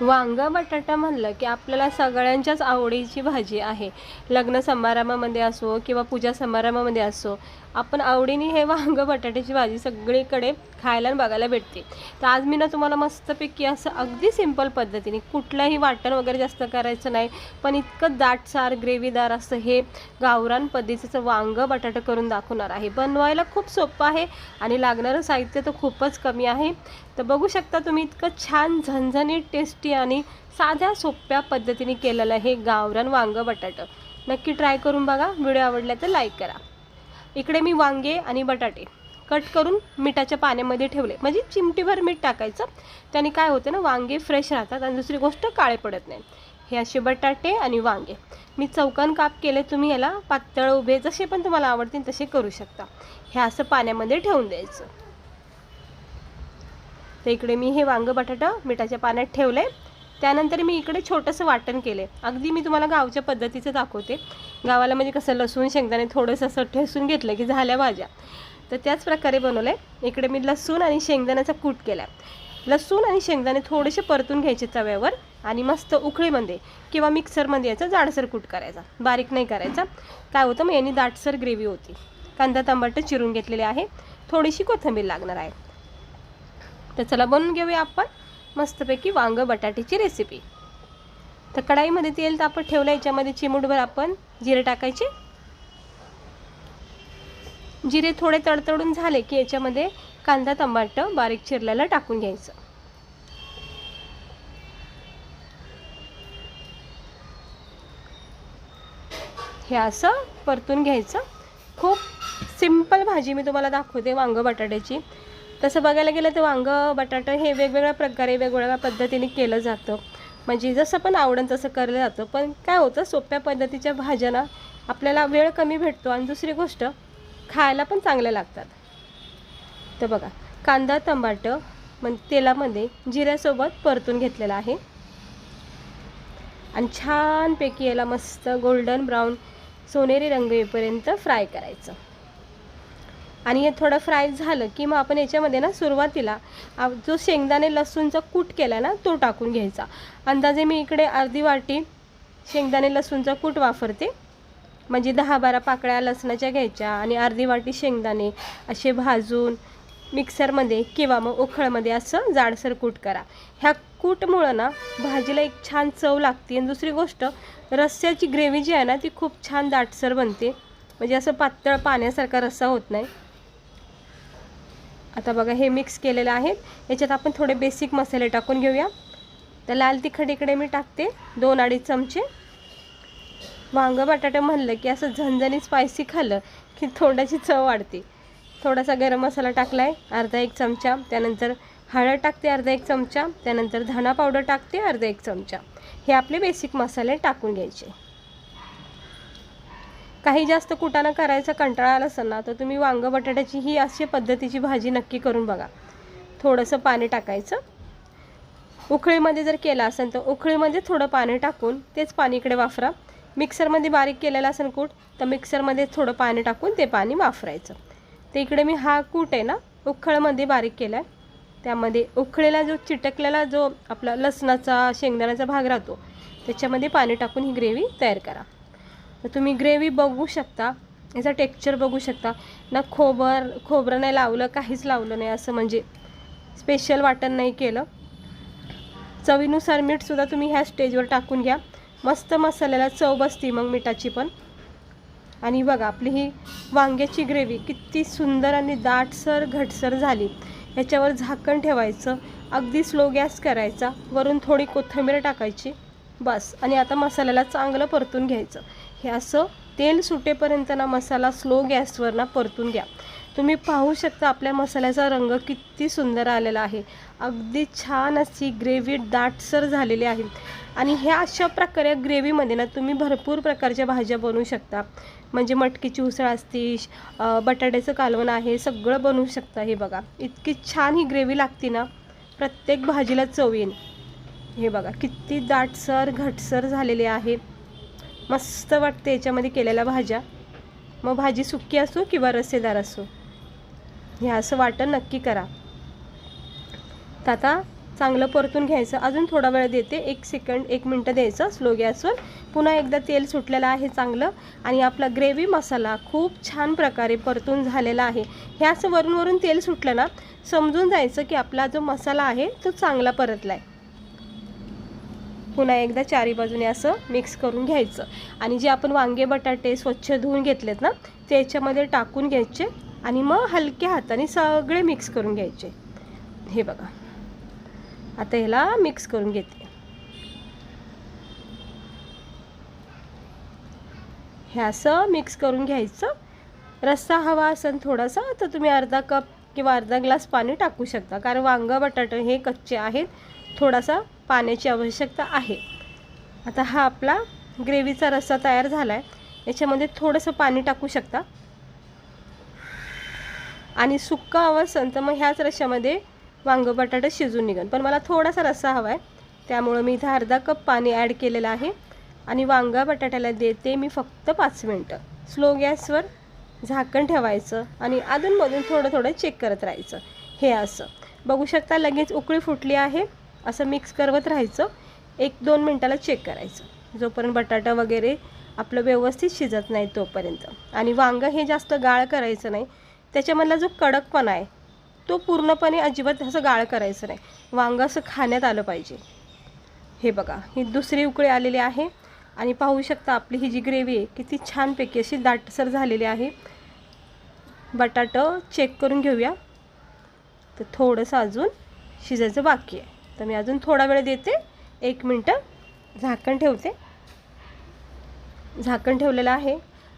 वांगं बटाटा म्हणलं की आपल्याला सगळ्यांच्याच आवडीची भाजी आहे. लग्न समारंभामध्ये असो किंवा पूजा समारंभामध्ये असो, आपण आवडीने हे वांगं बटाट्याची भाजी सगळीकडे खायला आणि बघायला भेटते. तर आज मी ना तुम्हाला मस्तपैकी असं अगदी सिंपल पद्धतीने, कुठलंही वाटण वगैरे जास्त करायचं नाही, पण इतकं दाटसार ग्रेव्हीदार असं हे गावरान पद्धतीचं वांगं बटाटा करून दाखवणार आहे. बनवायला खूप सोपं आहे आणि लागणारं साहित्य तर खूपच कमी आहे. तर बघू शकता तुम्ही, इतकं छान झणझणीत टेस्टी आणि साध्या सोप्या पद्धतीने केलेलं हे गावरान वांगं बटाटं नक्की ट्राय करून बघा. व्हिडिओ आवडला तर लाईक करा. इकडे मी वांगे आणि बटाटे कट करून मिठाच्या पाण्यामध्ये ठेवले, म्हणजे चिमटीभर मीठ टाकायचं. त्याने काय होतं ना, वांगे फ्रेश राहतात आणि दुसरी गोष्ट काळे पडत नाही. हे असे बटाटे आणि वांगे मी चौकोन काप केले. तुम्ही याला पातळ उभे जसे पण तुम्हाला आवडतील तसे करू शकता. हे असं पाण्यामध्ये ठेवून द्यायचं. तर इकडे मी हे वांगं बटाटा मिठाच्या पाण्यात ठेवले. त्यानंतर मी इकडे छोटंसं वाटण केले. अगदी मी तुम्हाला गावच्या पद्धतीचं दाखवते. गावाला म्हणजे कसं लसूण शेंगदाणे थोडंसं असं ठेसून घेतलं की झाल्या भाज्या, तर त्याच प्रकारे बनवले. इकडे मी लसूण आणि शेंगदाण्याचा कूट केला. लसूण आणि शेंगदाणे थोडेसे परतून घ्यायचे तव्यावर आणि मस्त उकळीमध्ये किंवा मिक्सरमध्ये याचा जाडसर कूट करायचा, बारीक नाही करायचा. काय होतं मग यांनी दाटसर ग्रेव्ही होती. कांदा टमाटर चिरून घेतलेले आहे, थोडीशी कोथिंबीर लागणार आहे. तर चला बनवून घेऊया आपण मस्तपैकी वांगं बटाट्याची रेसिपी. तर कढाईमध्ये तेल तापत ठेवलं. याच्यामध्ये चिमूटभर आपण जिरे टाकायचे. जिरे थोडे तडतडून झाले की याच्यामध्ये कांदा टमाटर बारीक चिरलेला टाकून घ्यायचं. हे असं परतून घ्यायचं. खूप सिंपल भाजी मी तुम्हाला दाखवते वांगं बटाट्याची. तसं बघायला गेलं तर वांगं बटाटा हे वेगवेगळ्या प्रकारे वेगवेगळ्या पद्धतीने केलं जातं, म्हणजे जसं पण आवडेल तसं केलं जातं. पण काय होतं, सोप्या पद्धतीच्या भाज्या ना आपल्याला वेळ कमी भेटतो आणि दुसरी गोष्ट खायला पण चांगल्या लागतात. तर बघा, कांदा टमाटर तेलामध्ये जिऱ्यासोबत परतून घेतलेला आहे आणि छानपैकी याला मस्त गोल्डन ब्राऊन सोनेरी रंग येईपर्यंत फ्राय करायचं. आणि हे थोडं फ्राय झालं की मग आपण याच्यामध्ये ना सुरुवातीला जो शेंगदाणे लसूणचा कूट केला ना तो टाकून घ्यायचा. अंदाजे मी इकडे अर्धी वाटी शेंगदाणे लसूणचा कूट वापरते, म्हणजे 10-12 पाकळ्या लसणाच्या घ्यायच्या आणि अर्धी वाटी शेंगदाणे असे भाजून मिक्सरमध्ये किंवा मग उखळमध्ये असं जाडसर कूट करा. ह्या कूटमुळं ना भाजीला एक छान चव लागते आणि दुसरी गोष्ट रस्स्याची ग्रेव्ही जी आहे ना ती खूप छान दाटसर बनते, म्हणजे असं पातळ पाण्यासारखा रस्सा होत नाही. आता बघा हे मिक्स केलेलं आहे. याच्यात आपण थोडे बेसिक मसाले टाकून घेऊया. तर लाल तिखट इकडे मी टाकते 2-2.5 चमचे. वांगं बटाटा म्हणलं की असं झणझणीत स्पायसी खाल्लं की तोंडाची चव वाढते. थोडासा गरम मसाला टाकला आहे अर्धा 1 चमचा. त्यानंतर हळद टाकते अर्धा 1 चमचा. त्यानंतर धना पावडर टाकते अर्धा 1 चमचा. हे आपले बेसिक मसाले टाकून घ्यायचे. काही जास्त कुटाणा करायचा कंटाळा आला असेल ना तर तुम्ही वांगं बटाट्याची ही अशी पद्धतीची भाजी नक्की करून बघा. थोडंसं पाणी टाकायचं. उकळीमध्ये जर केलं असेल तर उकळीमध्ये थोडं पाणी टाकून तेच पाणी इकडे वापरा. मिक्सरमध्ये बारीक केलेला असेल कूट तर मिक्सरमध्ये थोडं पाणी टाकून ते पाणी वापरायचं. तर इकडे मी हा कूट आहे ना उकळीमध्ये बारीक केला आहे. त्यामध्ये उकळीला जो चिटकलेला जो आपला लसणाचा शेंगदाण्याचा भाग राहतो त्याच्यामध्ये पाणी टाकून ही ग्रेव्ही तयार करा. तर तुम्ही ग्रेव्ही बघू शकता, याचा टेक्स्चर बघू शकता ना. खोबरं नाही लावलं, काहीच लावलं नाही, असं म्हणजे स्पेशल वाटण नाही केलं. चवीनुसार मीठसुद्धा तुम्ही ह्या स्टेजवर टाकून घ्या. मस्त मसाल्याला चव बसती मग मिठाची पण. आणि बघा आपली ही वांग्याची ग्रेव्ही किती सुंदर आणि दाटसर घटसर झाली. याच्यावर झाकण ठेवायचं, अगदी स्लो गॅस करायचा, वरून थोडी कोथिंबीर टाकायची बस. आणि आता मसाल्याला चांगलं परतून घ्यायचं. हे असं तेल सुटेपर्यंत ना मसाला स्लो गॅसवर ना परतून घ्या. तुम्ही पाहू शकता आपल्या मसाल्याचा रंग किती सुंदर आलेला आहे. अगदी छान अशी ग्रेव्ही दाटसर झालेली आहे. आणि ह्या अशा प्रकारे ग्रेव्हीमध्ये ना तुम्ही भरपूर प्रकारच्या भाज्या बनवू शकता, म्हणजे मटकीची उसळ असते, बटाट्याचं कालवण आहे, सगळं बनवू शकता. हे बघा इतकी छान ही ग्रेव्ही लागते ना, प्रत्येक भाजीला चव येईल. हे बघा किती दाटसर घटसर झालेली आहे. मस्त वाटते याच्यामध्ये केलेल्या भाज्या, मग भाजी सुकी असो किंवा रस्सेदार असो. हे असं वाटण नक्की करा. तर आता चांगलं परतून घ्यायचं. अजून थोडा वेळ देते, 1 मिनटं द्यायचं स्लो गॅसवर. पुन्हा एकदा तेल सुटलेलं आहे चांगलं आणि आपला ग्रेव्ही मसाला खूप छान प्रकारे परतून झालेला आहे. हे असं वरून तेल सुटलं ना, समजून जायचं की आपला जो मसाला आहे तो चांगला परतला आहे. पुन्हा एकदा चारी बाजूने असं मिक्स करून घ्यायचं आणि जे आपण वांगे बटाटे स्वच्छ धुवून घेतलेत ना, ते याच्यामध्ये टाकून घ्यायचे आणि मग हलक्या हाताने सगळे मिक्स करून घ्यायचे. हे बघा, आता ह्याला मिक्स करून घेते. हे असं मिक्स करून घ्यायचं. रस्सा हवा असेल थोडासा तर तुम्ही अर्धा कप किंवा अर्धा ग्लास पाणी टाकू शकता, कारण वांगा बटाटे हे कच्चे आहेत, थोडासा पाण्याची आवश्यकता आहे. आता हा आपला ग्रेव्हीचा रस्सा तयार झाला आहे. याच्यामध्ये थोडंसं पाणी टाकू शकता आणि सुक्का हवा असेल तर मग ह्याच रश्श्यामध्ये वांगं बटाटा शिजून निघेल. पण मला थोडासा रस्सा हवा आहे, त्यामुळं मी इथं अर्धा कप पाणी ॲड केलेलं आहे आणि वांगा बटाट्याला देते मी फक्त 5 मिनटं. स्लो गॅसवर झाकण ठेवायचं आणि अधूनमधून थोडं चेक करत राहायचं. हे असं बघू शकता, लगेच उकळी फुटली आहे. असं मिक्स करत राहायचं, 1-2 मिनटाला चेक करायचं, जोपर्यंत बटाटा वगैरे आपलं व्यवस्थित शिजत नाही तोपर्यंत. आणि वांगं हे जास्त गाळ करायचं नाही, त्याच्यामधला जो कडकपणा आहे तो पूर्णपणे अजिबात असं गाळ करायचं नाही. वांगं असं खाण्यात आलं पाहिजे. हे बघा, ही दुसरी उकळी आलेली आहे आणि पाहू शकता आपली ही जी ग्रेव्ही आहे किती छानपैकी अशी दाटसर झालेली आहे. बटाटं चेक करून घेऊया. तर थोडंसं अजून शिजायचं बाकी आहे, तर मी अजून थोडा वेळ देते, 1 मिनटं झाकण ठेवते. झाकण ठेवलेलं आहे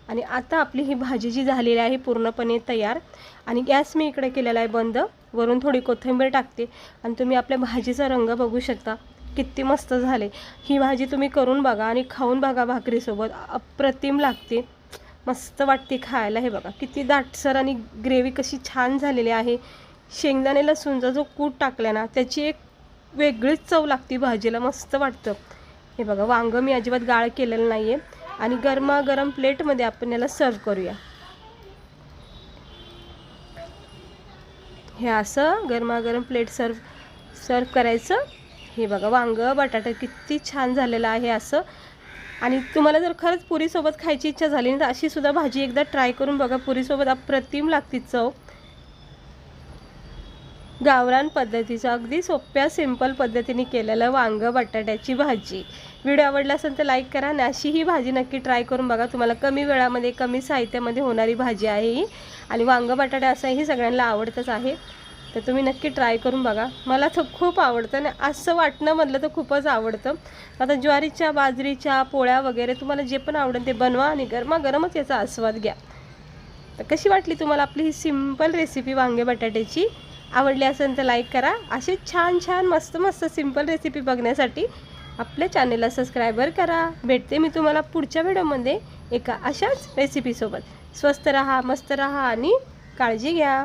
आणि आता आपली ही भाजी जी झालेली आहे पूर्णपणे तयार. आणि गॅस मी इकडे केलेला आहे बंद. वरून थोडी कोथिंबीर टाकते आणि तुम्ही आपल्या भाजीचा रंग बघू शकता किती मस्त झाले. ही भाजी तुम्ही करून बघा आणि खाऊन बघा भाकरीसोबत, अप्रतिम लागते, मस्त वाटते खायला. हे बघा किती दाटसर आणि ग्रेव्ही कशी छान झालेली आहे. शेंगदाणे लसूणचा जो कूट टाकला ना, त्याची एक वेगळीच चव लागते भाजीला, मस्त वाटतं. हे बघा, वांगं मी अजिबात गाळ केलेलं नाही आहे आणि गरमागरम प्लेटमध्ये आपण याला सर्व करूया. हे असं गरमागरम प्लेट सर्व करायचं. हे बघा, वांगं बटाटा किती छान झालेलं आहे असं. आणि तुम्हाला जर खरंच पुरीसोबत खायची इच्छा झाली तर अशी सुद्धा भाजी एकदा ट्राय करून बघा, पुरीसोबत अप्रतिम लागते चव. गावरान पद्धतीचं अगदी सोप्या सिंपल पद्धतीने केलेलं वांगं बटाट्याची भाजी. व्हिडिओ आवडला असेल तर लाईक करा आणि अशी ही भाजी नक्की ट्राय करून बघा. तुम्हाला कमी वेळामध्ये कमी साहित्यामध्ये होणारी भाजी आहे ही. आणि वांगं बटाटा असंही सगळ्यांना आवडतंच आहे, तर तुम्ही नक्की ट्राय करून बघा. मला तर खूप आवडतं आणि असं वाटणं म्हटलं तर खूपच आवडतं. आता ज्वारीच्या बाजरीच्या पोळ्या वगैरे तुम्हाला जे पण आवडेल ते बनवा आणि गरमागरमच याचा आस्वाद घ्या. तर कशी वाटली तुम्हाला आपली ही सिंपल रेसिपी वांगे बटाट्याची? आवडली असेल तर लाईक करा. असे छान मस्त सिंपल रेसिपी बघण्यासाठी आपल्या चॅनेलला सबस्क्राईबर करा. भेटते मी तुम्हाला पुढच्या व्हिडिओमध्ये एका अशाच रेसिपीसोबत. स्वस्त रहा, मस्त रहा आणि काळजी घ्या.